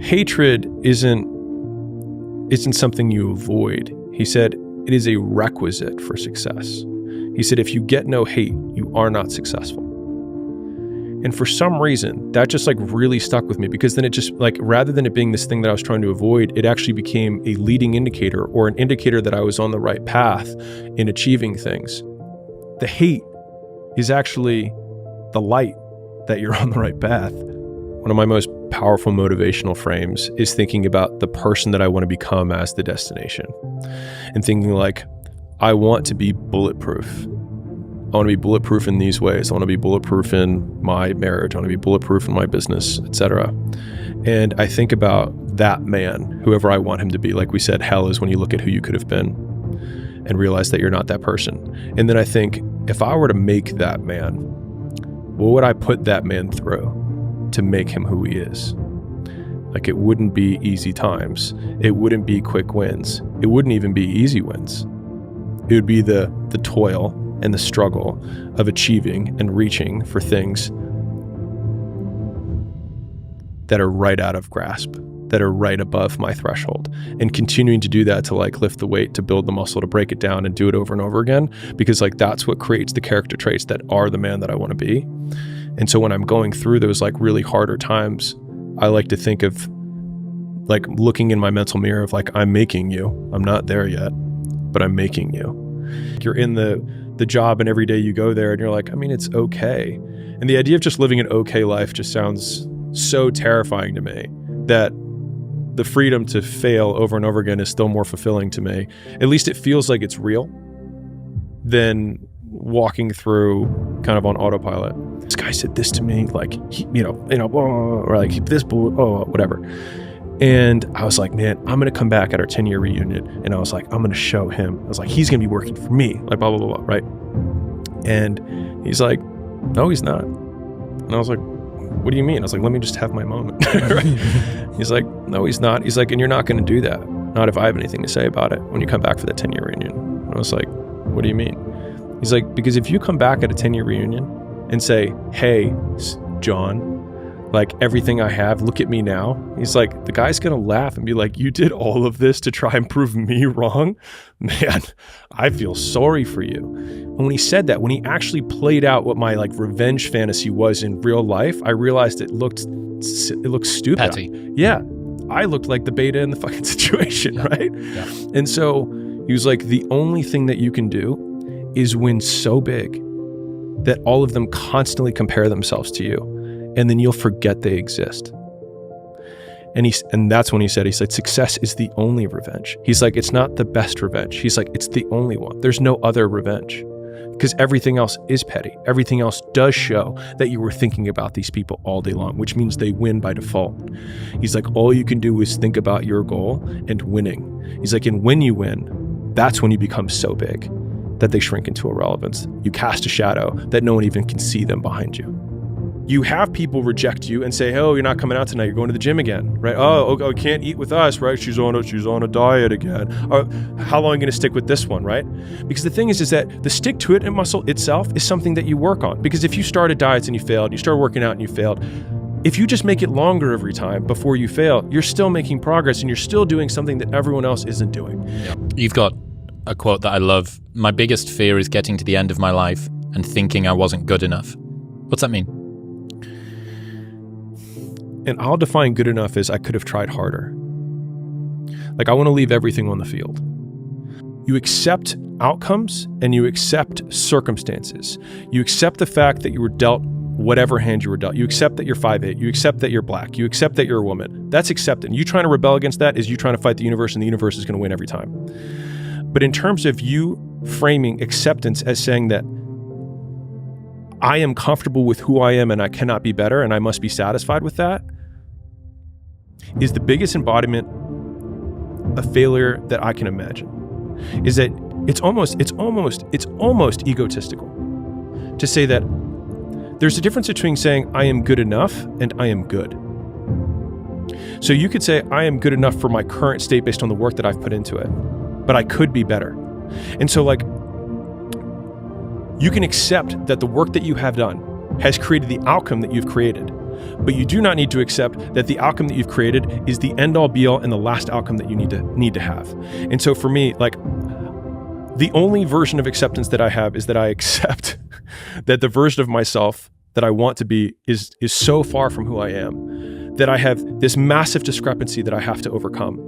hatred isn't something you avoid. He said, it is a requisite for success. He said, if you get no hate, you are not successful. And for some reason, that just like really stuck with me, because then it just like, rather than it being this thing that I was trying to avoid, it actually became a leading indicator, or an indicator that I was on the right path in achieving things. The hate is actually the light that you're on the right path. One of my most powerful motivational frames is thinking about the person that I want to become as the destination, and thinking like, I want to be bulletproof. I want to be bulletproof in these ways. I want to be bulletproof in my marriage. I want to be bulletproof in my business, etc. And I think about that man, whoever I want him to be. Like we said, hell is when you look at who you could have been and realize that you're not that person. And then I think, if I were to make that man, what would I put that man through to make him who he is? Like, it wouldn't be easy times. It wouldn't be quick wins. It wouldn't even be easy wins. It would be the toil and the struggle of achieving and reaching for things that are right out of grasp, that are right above my threshold, and continuing to do that to like lift the weight, to build the muscle, to break it down and do it over and over again, because like that's what creates the character traits that are the man that I want to be. And so when I'm going through those like really harder times, I like to think of like looking in my mental mirror of like, I'm making you. I'm not there yet, but I'm making you. You're in the job, and every day you go there and you're like, I mean, it's okay. And the idea of just living an okay life just sounds so terrifying to me, that the freedom to fail over and over again is still more fulfilling to me. At least it feels like it's real than walking through kind of on autopilot. This guy said this to me, like, or like this, whatever. And I was like, man, I'm going to come back at our 10-year reunion. And I was like, I'm going to show him. I was like, he's going to be working for me, like blah, blah, blah, blah, right? And he's like, no, he's not. And I was like, what do you mean? I was like, let me just have my moment. Right? He's like, no, he's not. He's like, and you're not going to do that. Not if I have anything to say about it when you come back for the 10-year reunion. And I was like, what do you mean? He's like, because if you come back at a 10-year reunion and say, hey, John, like everything I have, look at me now. He's like, the guy's going to laugh and be like, you did all of this to try and prove me wrong? Man, I feel sorry for you. And when he said that, when he actually played out what my like revenge fantasy was in real life, I realized it looked stupid. Petty. Yeah. I looked like the beta in the fucking situation, right? Yeah. And so he was like, the only thing that you can do is win so big that all of them constantly compare themselves to you. And then you'll forget they exist. And that's when he said, success is the only revenge. He's like, it's not the best revenge. He's like, it's the only one. There's no other revenge, because everything else is petty. Everything else does show that you were thinking about these people all day long, which means they win by default. He's like, all you can do is think about your goal and winning. He's like, and when you win, that's when you become so big that they shrink into irrelevance. You cast a shadow that no one even can see them behind you. You have people reject you and say, oh, you're not coming out tonight. You're going to the gym again, right? Oh, can't eat with us, right? She's on a diet again. How long are you going to stick with this one, right? Because the thing is that the stick to it muscle itself is something that you work on. Because if you started diets and you failed, you started working out and you failed, if you just make it longer every time before you fail, you're still making progress and you're still doing something that everyone else isn't doing. Yeah. You've got a quote that I love. My biggest fear is getting to the end of my life and thinking I wasn't good enough. What's that mean? And I'll define good enough as I could have tried harder. Like, I want to leave everything on the field. You accept outcomes and you accept circumstances. You accept the fact that you were dealt whatever hand you were dealt. You accept that you're 5'8". You accept that you're black. You accept that you're a woman. That's accepted. You trying to rebel against that is you trying to fight the universe, and the universe is going to win every time. But in terms of you framing acceptance as saying that I am comfortable with who I am and I cannot be better and I must be satisfied with that, is the biggest embodiment of failure that I can imagine. Is that it's almost egotistical to say that there's a difference between saying I am good enough and I am good. So you could say I am good enough for my current state based on the work that I've put into it, but I could be better. And so like, you can accept that the work that you have done has created the outcome that you've created, But you do not need to accept that the outcome that you've created is the end all be all and the last outcome that you need to have. And so for me, like, the only version of acceptance that I have is that I accept that the version of myself that I want to be is so far from who I am, that I have this massive discrepancy that I have to overcome.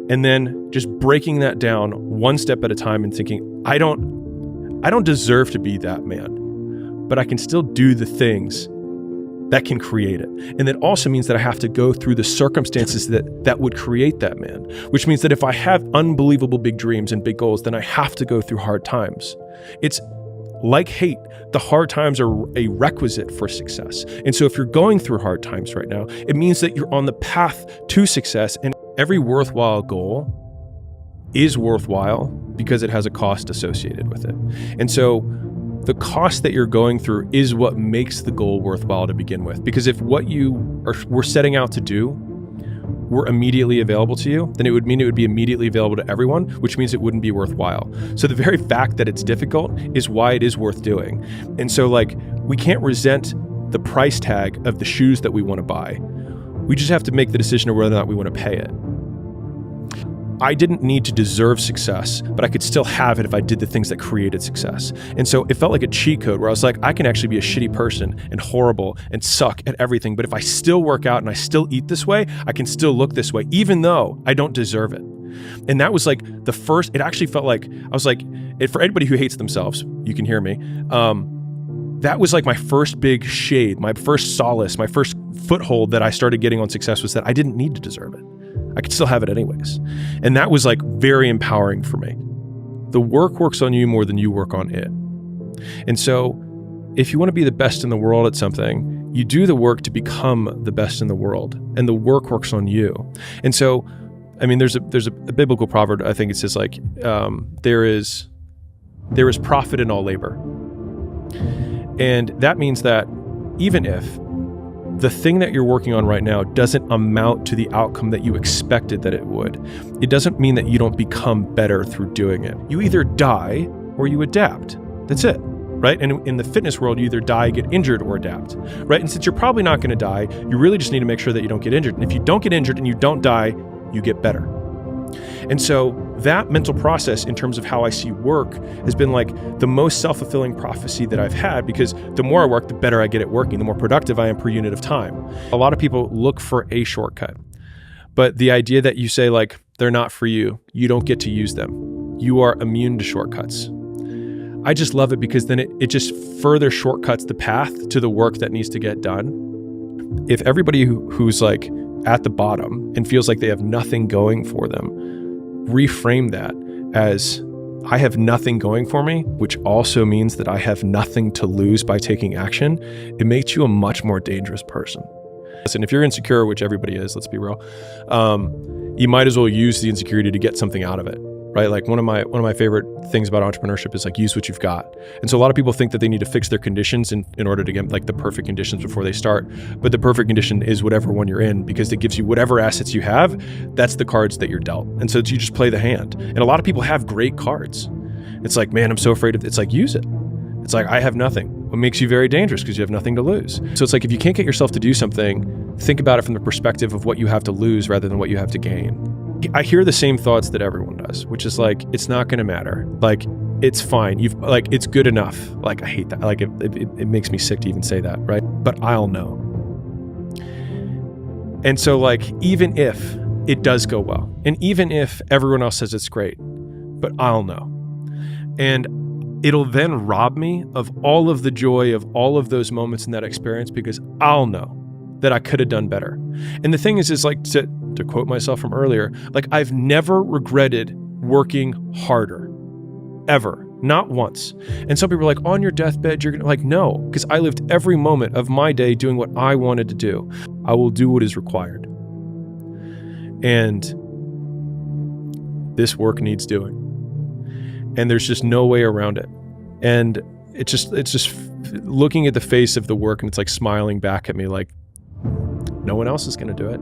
And then just breaking that down one step at a time and thinking, I don't deserve to be that man, but I can still do the things that can create it. And that also means that I have to go through the circumstances that would create that man, which means that if I have unbelievable big dreams and big goals, then I have to go through hard times. It's like hate. The hard times are a requisite for success. And so if you're going through hard times right now, it means that you're on the path to success. And every worthwhile goal is worthwhile because it has a cost associated with it. And so the cost that you're going through is what makes the goal worthwhile to begin with. Because if what we're setting out to do were immediately available to you, then it would mean it would be immediately available to everyone, which means it wouldn't be worthwhile. So the very fact that it's difficult is why it is worth doing. And so, like, we can't resent the price tag of the shoes that we want to buy. We just have to make the decision of whether or not we want to pay it. I didn't need to deserve success, but I could still have it if I did the things that created success. And so it felt like a cheat code where I was like, I can actually be a shitty person and horrible and suck at everything. But if I still work out and I still eat this way, I can still look this way, even though I don't deserve it. And that was like the first, it actually felt like, I was like, for anybody who hates themselves, you can hear me. That was like my first big shade, my first solace, my first foothold that I started getting on success was that I didn't need to deserve it. I could still have it anyways. And that was like very empowering for me. The work works on you more than you work on it. And so if you want to be the best in the world at something, you do the work to become the best in the world, and the work works on you. And so, I mean, there's a biblical proverb, I think it says like, there is profit in all labor. And that means that even if the thing that you're working on right now doesn't amount to the outcome that you expected that it would, it doesn't mean that you don't become better through doing it. You either die or you adapt. That's it, right? And in the fitness world, you either die, get injured, or adapt, right? And since you're probably not going to die, you really just need to make sure that you don't get injured. And if you don't get injured and you don't die, you get better. And so that mental process in terms of how I see work has been like the most self-fulfilling prophecy that I've had, because the more I work, the better I get at working, the more productive I am per unit of time. A lot of people look for a shortcut, but the idea that you say like, they're not for you, you don't get to use them. You are immune to shortcuts. I just love it because then it just further shortcuts the path to the work that needs to get done. If everybody who's like at the bottom and feels like they have nothing going for them, reframe that as I have nothing going for me, which also means that I have nothing to lose by taking action, it makes you a much more dangerous person. Listen, if you're insecure, which everybody is, let's be real, you might as well use the insecurity to get something out of it, right? Like one of my favorite things about entrepreneurship is like use what you've got. And so a lot of people think that they need to fix their conditions in order to get like the perfect conditions before they start. But the perfect condition is whatever one you're in, because it gives you whatever assets you have. That's the cards that you're dealt. And so you just play the hand. And a lot of people have great cards. It's like, man, I'm so afraid of it. It's like, use it. It's like, I have nothing. What makes you very dangerous because you have nothing to lose. So it's like, if you can't get yourself to do something, think about it from the perspective of what you have to lose rather than what you have to gain. I hear the same thoughts that everyone does, which is like, it's not going to matter. Like, it's fine. It's good enough. Like, I hate that. Like, it makes me sick to even say that, right? But I'll know. And so like, even if it does go well, and even if everyone else says it's great, but I'll know. And it'll then rob me of all of the joy of all of those moments in that experience, because I'll know that I could have done better. And the thing is like, to quote myself from earlier, like, I've never regretted working harder, ever, not once. And some people are like, on your deathbed, you're gonna, like, no, because I lived every moment of my day doing what I wanted to do. I will do what is required. And this work needs doing. And there's just no way around it. And it's just looking at the face of the work, and it's like smiling back at me like, no one else is going to do it.